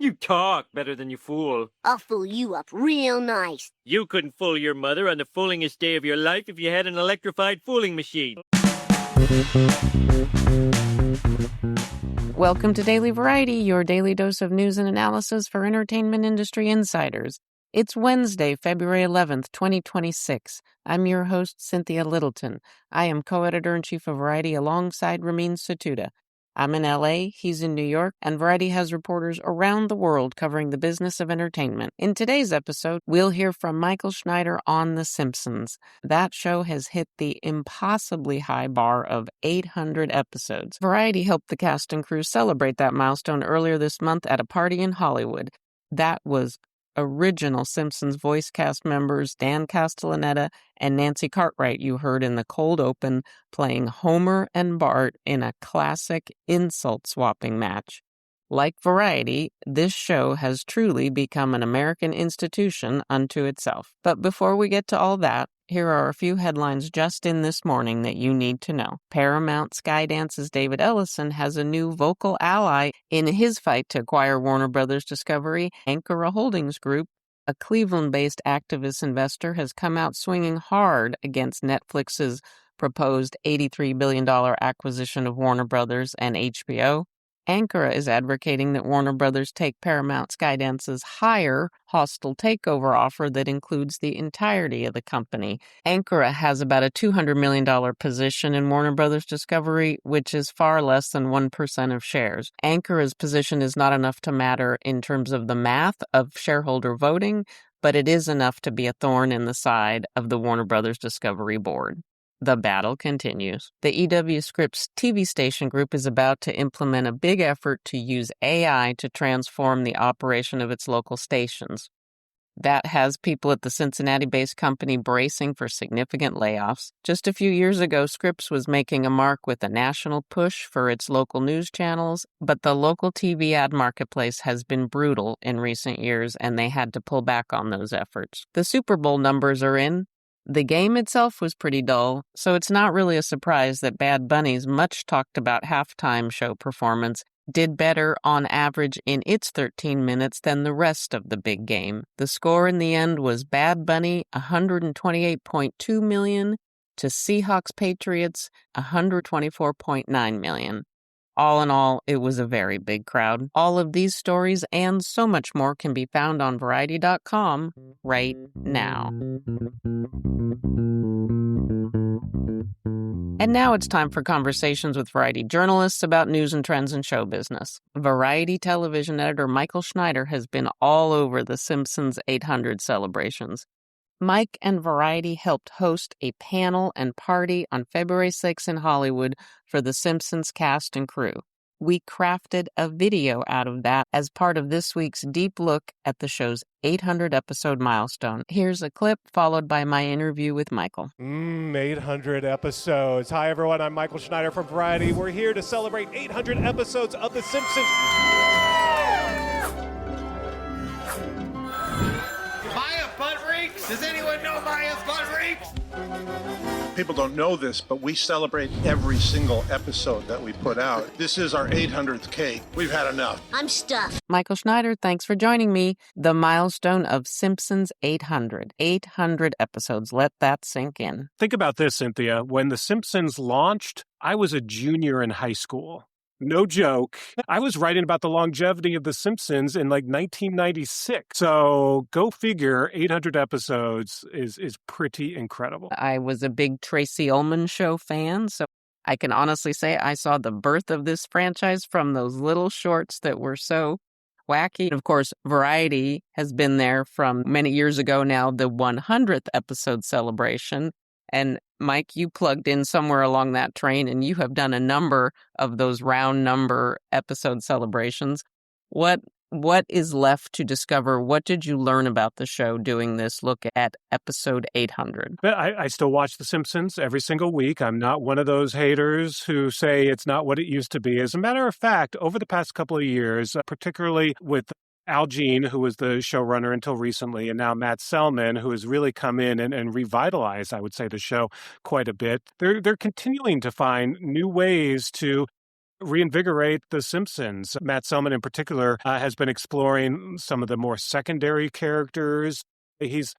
You talk better than you fool. I'll fool you up real nice. You couldn't fool your mother on the foolingest day of your life if you had an electrified fooling machine. Welcome to Daily Variety, your daily dose of news and analysis for entertainment industry insiders. It's Wednesday, February 11th, 2026. I'm your host, Cynthia Littleton. I am co-editor-in-chief of Variety alongside Ramin Satuda. I'm in LA, he's in New York, and Variety has reporters around the world covering the business of entertainment. In today's episode, we'll hear from Michael Schneider on The Simpsons. That show has hit the impossibly high bar of 800 episodes. Variety helped the cast and crew celebrate that milestone earlier this month at a party in Hollywood. That was original Simpsons voice cast members Dan Castellaneta and Nancy Cartwright you heard in the cold open playing Homer and Bart in a classic insult-swapping match. Like Variety, this show has truly become an American institution unto itself. But before we get to all that, here are a few headlines just in this morning that you need to know. Paramount Skydance's David Ellison has a new vocal ally in his fight to acquire Warner Brothers Discovery. Ankara Holdings Group, a Cleveland-based activist investor, has come out swinging hard against Netflix's proposed $83 billion acquisition of Warner Brothers and HBO. Ankara is advocating that Warner Brothers take Paramount Skydance's higher hostile takeover offer that includes the entirety of the company. Ankara has about a $200 million position in Warner Brothers Discovery, which is far less than 1% of shares. Ankara's position is not enough to matter in terms of the math of shareholder voting, but it is enough to be a thorn in the side of the Warner Brothers Discovery board. The battle continues. The EW Scripps TV station group is about to implement a big effort to use AI to transform the operation of its local stations. That has people at the Cincinnati-based company bracing for significant layoffs. Just a few years ago, Scripps was making a mark with a national push for its local news channels, but the local TV ad marketplace has been brutal in recent years, and they had to pull back on those efforts. The Super Bowl numbers are in. The game itself was pretty dull, so it's not really a surprise that Bad Bunny's much-talked-about halftime show performance did better on average in its 13 minutes than the rest of the big game. The score in the end was Bad Bunny $128.2 million to Seahawks Patriots $124.9 million. All in all, it was a very big crowd. All of these stories and so much more can be found on Variety.com right now. And now it's time for conversations with Variety journalists about news and trends in show business. Variety television editor Michael Schneider has been all over the Simpsons 800 celebrations. Mike and Variety helped host a panel and party on February 6 in Hollywood for the Simpsons cast and crew. We crafted a video out of that as part of this week's deep look at the show's 800-episode milestone. Here's a clip followed by my interview with Michael. 800 episodes. Hi, everyone. I'm Michael Schneider from Variety. We're here to celebrate 800 episodes of The Simpsons. Does anyone know Maya's butt reeks? People don't know this, but we celebrate every single episode that we put out. This is our 800th cake. We've had enough. I'm stuffed. Michael Schneider, thanks for joining me. The milestone of Simpsons 800. 800 episodes. Let that sink in. Think about this, Cynthia. When The Simpsons launched, I was a junior in high school. No joke. I was writing about the longevity of The Simpsons in like 1996. So go figure, 800 episodes is pretty incredible. I was a big Tracy Ullman Show fan, so I can honestly say I saw the birth of this franchise from those little shorts that were so wacky. Of course, Variety has been there from many years ago now, the 100th episode celebration. And Mike, you plugged in somewhere along that train, and you have done a number of those round number episode celebrations. What is left to discover? What did you learn about the show doing this look at episode 800? I still watch The Simpsons every single week. I'm not one of those haters who say it's not what it used to be. As a matter of fact, over the past couple of years, particularly with Al Jean, who was the showrunner until recently, and now Matt Selman, who has really come in and revitalized, I would say, the show quite a bit. They're continuing to find new ways to reinvigorate The Simpsons. Matt Selman, in particular, has been exploring some of the more secondary characters. He's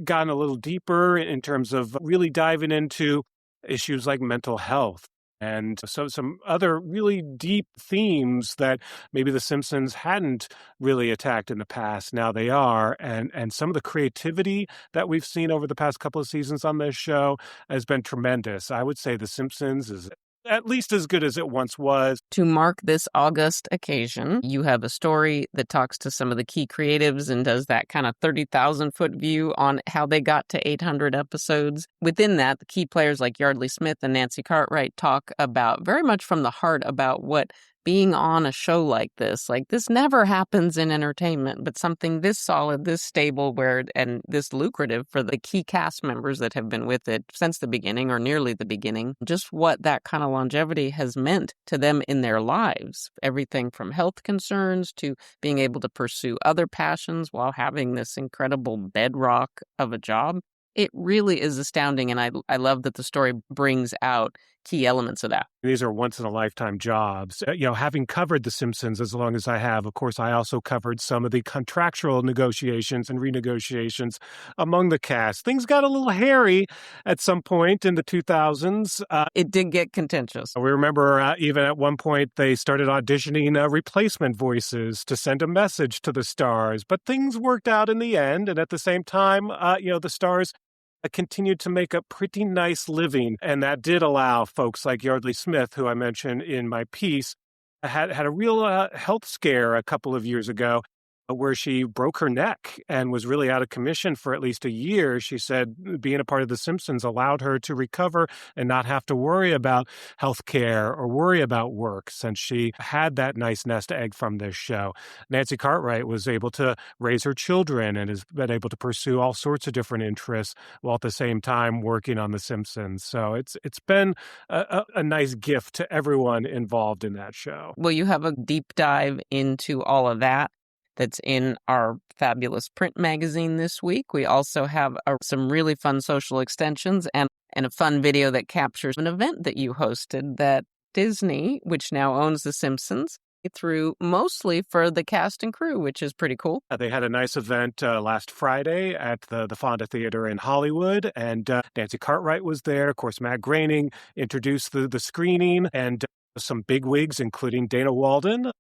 gotten a little deeper in terms of really diving into issues like mental health and so some other really deep themes that maybe The Simpsons hadn't really attacked in the past. Now they are, and some of the creativity that we've seen over the past couple of seasons on this show has been tremendous. I would say The Simpsons is at least as good as it once was. To mark this August occasion, you have a story that talks to some of the key creatives and does that kind of 30,000-foot view on how they got to 800 episodes. Within that, the key players like Yardley Smith and Nancy Cartwright talk about very much from the heart about what being on a show like this never happens in entertainment, but something this solid, this stable, and this lucrative for the key cast members that have been with it since the beginning or nearly the beginning, just what that kind of longevity has meant to them in their lives. Everything from health concerns to being able to pursue other passions while having this incredible bedrock of a job. It really is astounding, and I love that the story brings out key elements of that. These are once-in-a-lifetime jobs. Having covered The Simpsons as long as I have, of course, I also covered some of the contractual negotiations and renegotiations among the cast. Things got a little hairy at some point in the 2000s. It did get contentious. We remember even at one point they started auditioning replacement voices to send a message to the stars, but things worked out in the end. And at the same time, the stars continued to make a pretty nice living. And that did allow folks like Yardley Smith, who I mentioned in my piece, had a real health scare a couple of years ago where she broke her neck and was really out of commission for at least a year. She said being a part of The Simpsons allowed her to recover and not have to worry about health care or worry about work since she had that nice nest egg from this show. Nancy Cartwright was able to raise her children and has been able to pursue all sorts of different interests while at the same time working on The Simpsons. So it's been a nice gift to everyone involved in that show. Well, you have a deep dive into all of that. That's in our fabulous print magazine this week. We also have some really fun social extensions and a fun video that captures an event that you hosted that Disney, which now owns The Simpsons, threw mostly for the cast and crew, which is pretty cool. They had a nice event last Friday at the Fonda Theater in Hollywood, and Nancy Cartwright was there. Of course, Matt Groening introduced the screening, and some bigwigs, including Dana Walden,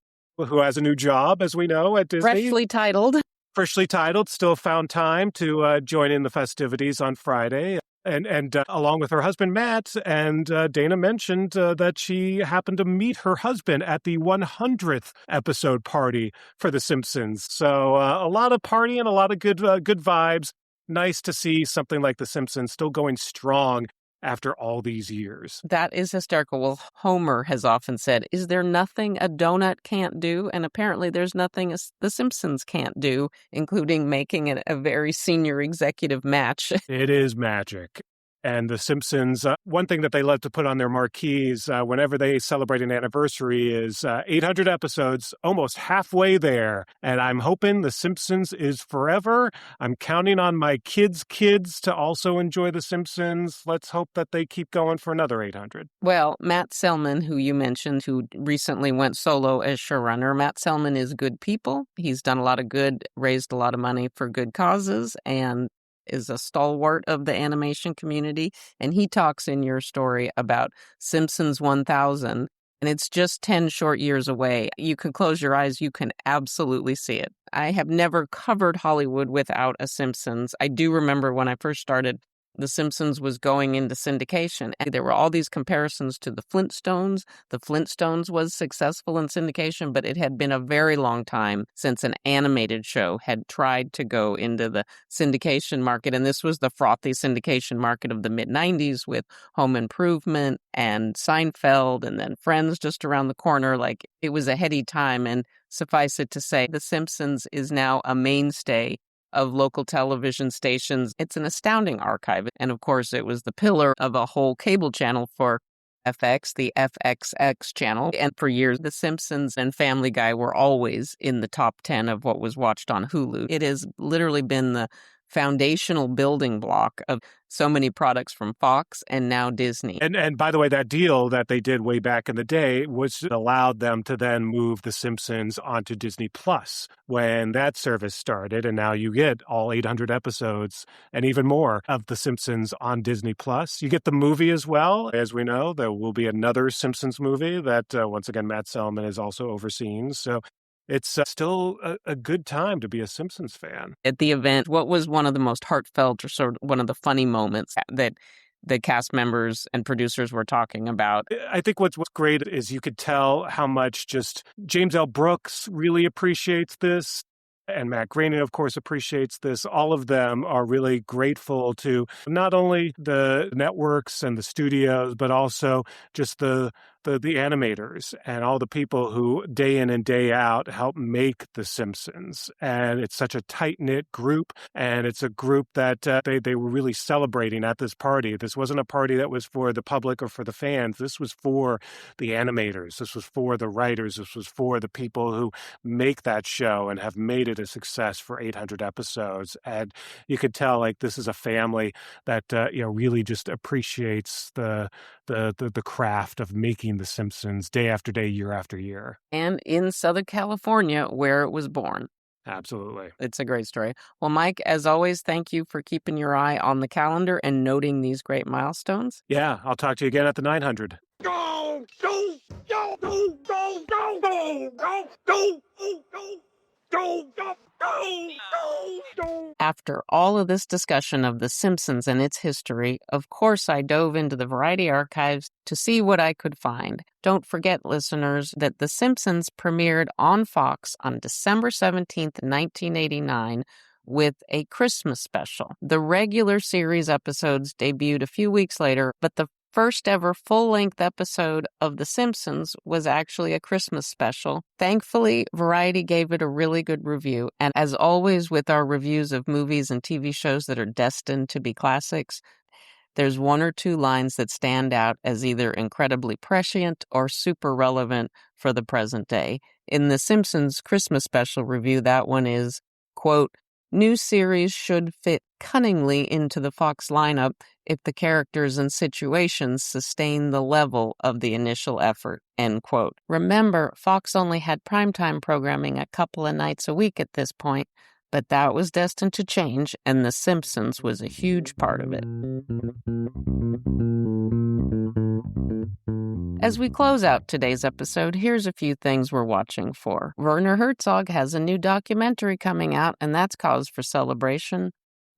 who has a new job, as we know, at Disney. Freshly titled, still found time to join in the festivities on Friday. And along with her husband, Matt, and Dana mentioned that she happened to meet her husband at the 100th episode party for The Simpsons. So a lot of partying, a lot of good vibes. Nice to see something like The Simpsons still going strong after all these years. That is hysterical. Well, Homer has often said, is there nothing a donut can't do? And apparently there's nothing The Simpsons can't do, including making it a very senior executive match. It is magic. And The Simpsons, one thing that they love to put on their marquees whenever they celebrate an anniversary is 800 episodes, almost halfway there. And I'm hoping The Simpsons is forever. I'm counting on my kids' kids to also enjoy The Simpsons. Let's hope that they keep going for another 800. Well, Matt Selman, who you mentioned, who recently went solo as showrunner, Matt Selman is good people. He's done a lot of good, raised a lot of money for good causes, and is a stalwart of the animation community, and he talks in your story about Simpsons 1000, and it's just 10 short years away. You can close your eyes, you can absolutely see it. I have never covered Hollywood without a Simpsons. I do remember when I first started, The Simpsons was going into syndication, and there were all these comparisons to the Flintstones. The Flintstones was successful in syndication, but it had been a very long time since an animated show had tried to go into the syndication market, and this was the frothy syndication market of the mid-90s with Home Improvement and Seinfeld, and then Friends just around the corner. Like, it was a heady time, and suffice it to say, The Simpsons is now a mainstay of local television stations. It's an astounding archive. And of course, it was the pillar of a whole cable channel for FX, the FXX channel. And for years, The Simpsons and Family Guy were always in the top 10 of what was watched on Hulu. It has literally been the foundational building block of so many products from Fox and now Disney. And by the way, that deal that they did way back in the day was allowed them to then move The Simpsons onto Disney Plus when that service started. And now you get all 800 episodes and even more of The Simpsons on Disney Plus. You get the movie as well. As we know, there will be another Simpsons movie that, once again, Matt Selman is also overseeing. So it's still a good time to be a Simpsons fan. At the event, what was one of the most heartfelt or sort of one of the funny moments that the cast members and producers were talking about? I think what's great is you could tell how much just James L. Brooks really appreciates this. And Matt Groening, of course, appreciates this. All of them are really grateful to not only the networks and the studios, but also just the animators and all the people who day in and day out help make The Simpsons. And it's such a tight-knit group, and it's a group that they were really celebrating at this party. This wasn't a party that was for the public or for the fans. This was for the animators. This was for the writers. This was for the people who make that show and have made it a success for 800 episodes. And you could tell, like, this is a family that really just appreciates the craft of making The Simpsons day after day, year after year. And in Southern California, where it was born. Absolutely. It's a great story. Well, Mike, as always, thank you for keeping your eye on the calendar and noting these great milestones. Yeah, I'll talk to you again at the 900. Go, go, go, go, go, go, go, go, go, go, go, go, go. After all of this discussion of The Simpsons and its history, of course I dove into the Variety archives to see what I could find. Don't forget, listeners, that The Simpsons premiered on Fox on December 17th, 1989, with a Christmas special. The regular series episodes debuted a few weeks later, but the first ever full-length episode of The Simpsons was actually a Christmas special. Thankfully, Variety gave it a really good review, and as always with our reviews of movies and TV shows that are destined to be classics, there's one or two lines that stand out as either incredibly prescient or super relevant for the present day. In The Simpsons Christmas special review, that one is, quote, "New series should fit cunningly into the Fox lineup if the characters and situations sustain the level of the initial effort," end quote. Remember, Fox only had primetime programming a couple of nights a week at this point, but that was destined to change, and The Simpsons was a huge part of it. As we close out today's episode, here's a few things we're watching for. Werner Herzog has a new documentary coming out, and that's cause for celebration.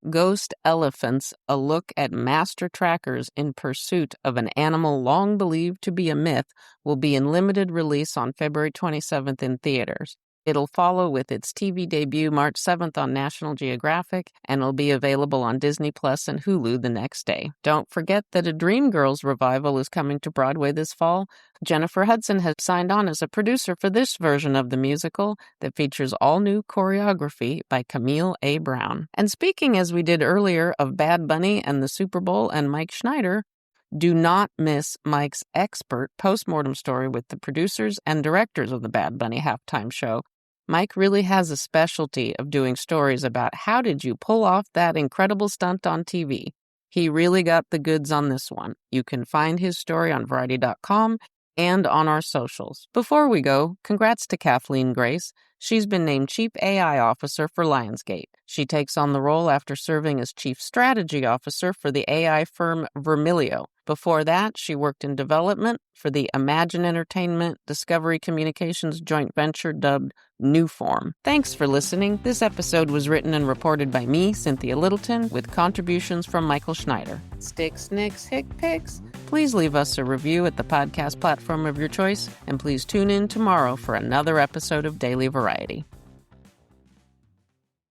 Ghost Elephants, a look at master trackers in pursuit of an animal long believed to be a myth, will be in limited release on February 27th in theaters. It'll follow with its TV debut March 7th on National Geographic, and will be available on Disney Plus and Hulu the next day. Don't forget that a Dreamgirls revival is coming to Broadway this fall. Jennifer Hudson has signed on as a producer for this version of the musical that features all new choreography by Camille A. Brown. And speaking, as we did earlier, of Bad Bunny and the Super Bowl and Mike Schneider, do not miss Mike's expert postmortem story with the producers and directors of the Bad Bunny halftime show. Mike really has a specialty of doing stories about how did you pull off that incredible stunt on TV. He really got the goods on this one. You can find his story on Variety.com and on our socials. Before we go, congrats to Kathleen Grace. She's been named Chief AI Officer for Lionsgate. She takes on the role after serving as Chief Strategy Officer for the AI firm Vermilio. Before that, she worked in development for the Imagine Entertainment Discovery Communications joint venture dubbed Newform. Thanks for listening. This episode was written and reported by me, Cynthia Littleton, with contributions from Michael Schneider. Sticks, nicks, hick picks. Please leave us a review at the podcast platform of your choice, and please tune in tomorrow for another episode of Daily Variety.